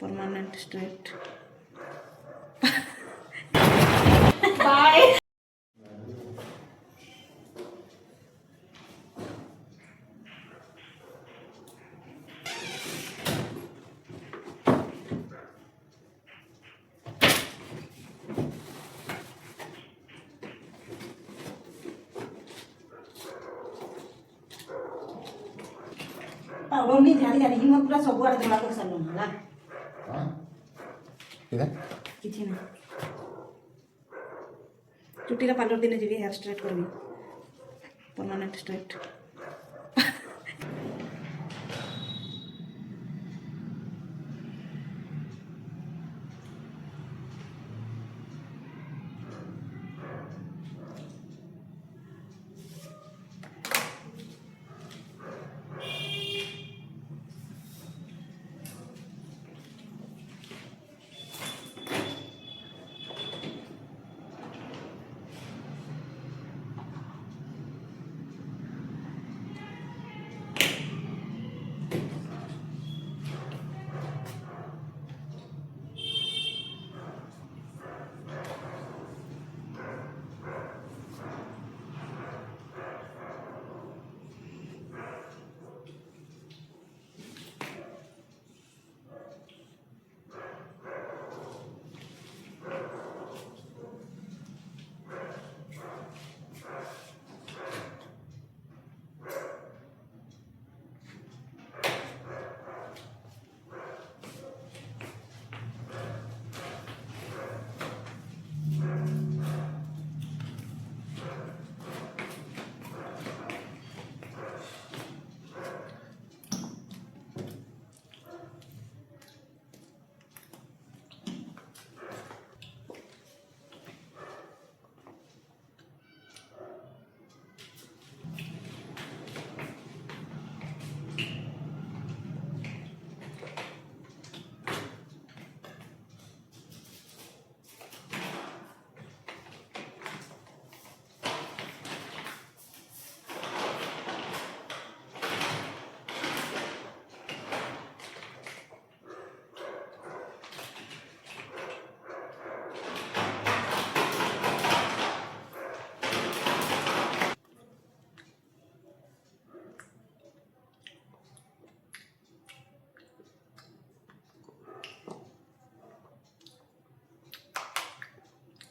Permanent straight. Bye. Powder झाली झाली ही मग पूरा सबुआडे धला कर सारलो मला हां किधर किसी ना चुट्टीला पार्लर दिने जी हेयर स्ट्रेट करबी परमानेंट स्ट्रेट।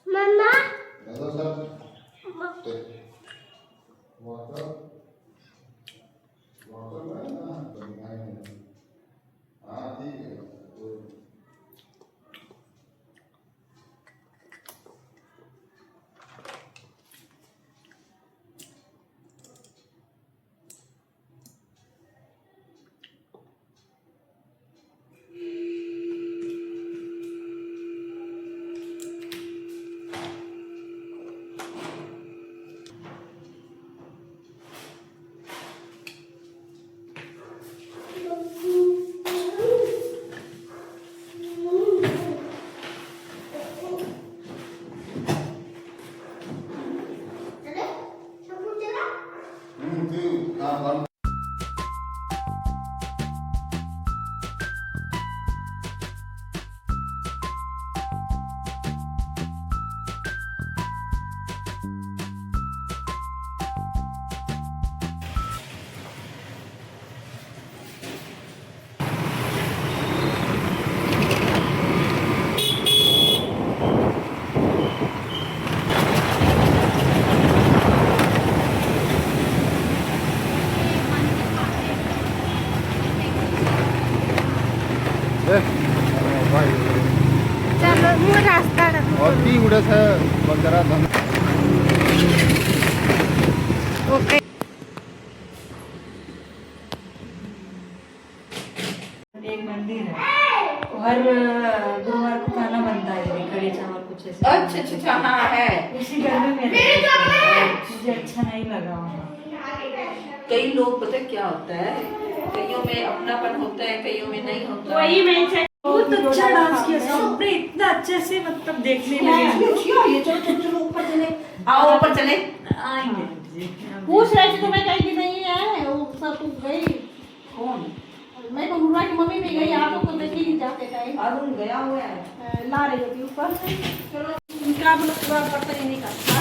मम्मा दादा सर वाटर वाटर में ना बनाए हैं। हाँ ठीक है हाँ चलो मु रास्ता अति गुड़े से बंदरा धन ओके। एक मंदिर है हर गुरुवार को खाना बनता है कड़ी चावल कुछ ऐसे। अच्छा अच्छा अच्छा हाँ है। उसी घर में मुझे अच्छा नहीं लगा वहाँ। कई लोग पता है क्या होता है, कईयों में अपनापन होता है, कईयों में नहीं होता। वही मैं बहुत अच्छा डांस किया सबने इतना अच्छे से मतलब देखने लगे। ये चलो चलो चलो ऊपर चले, आओ ऊपर चले। आएंगे पूछ रही थी तुम्हें कहीं की नहीं है वो सब गई। कौन? मैं तो गुरुवार की मम्मी भी गई, आप लोग तो देखी नहीं जाते कहीं। अरुण गया हुआ है। ला रही होती ऊपर। चलो इनका हम लोग पूरा बर्तन ही नहीं करता।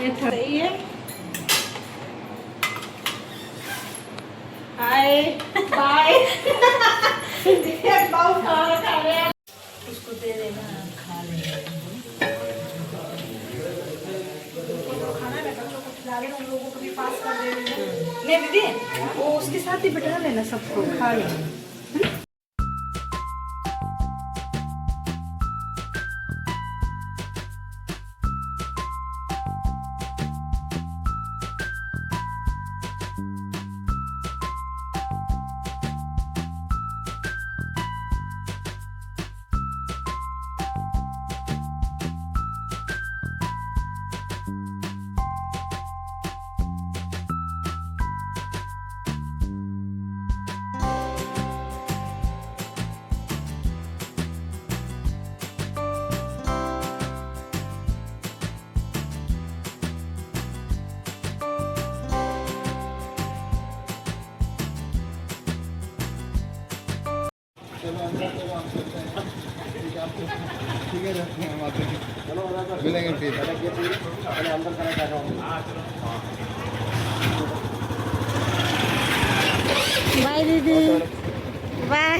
ये सही है। Hi bye. बहुत खाना खा रहे हैं। उसको दे देना, खा लेंगे। खाना है बच्चों को खिला रहे हैं, उन लोगों को भी पास कर दे रहे हैं। नहीं दीदी, वो उसके साथ ही बिठा लेना सबको, खा लेना। चलो अंदर चलो, हम चलते हैं। ठीक है, आपको ठीक है, रखते हैं, हम आते हैं। चलो मिलेंगे फिर। पहले अंदर करा क्या कहूँ। बाय दीदी। बाय।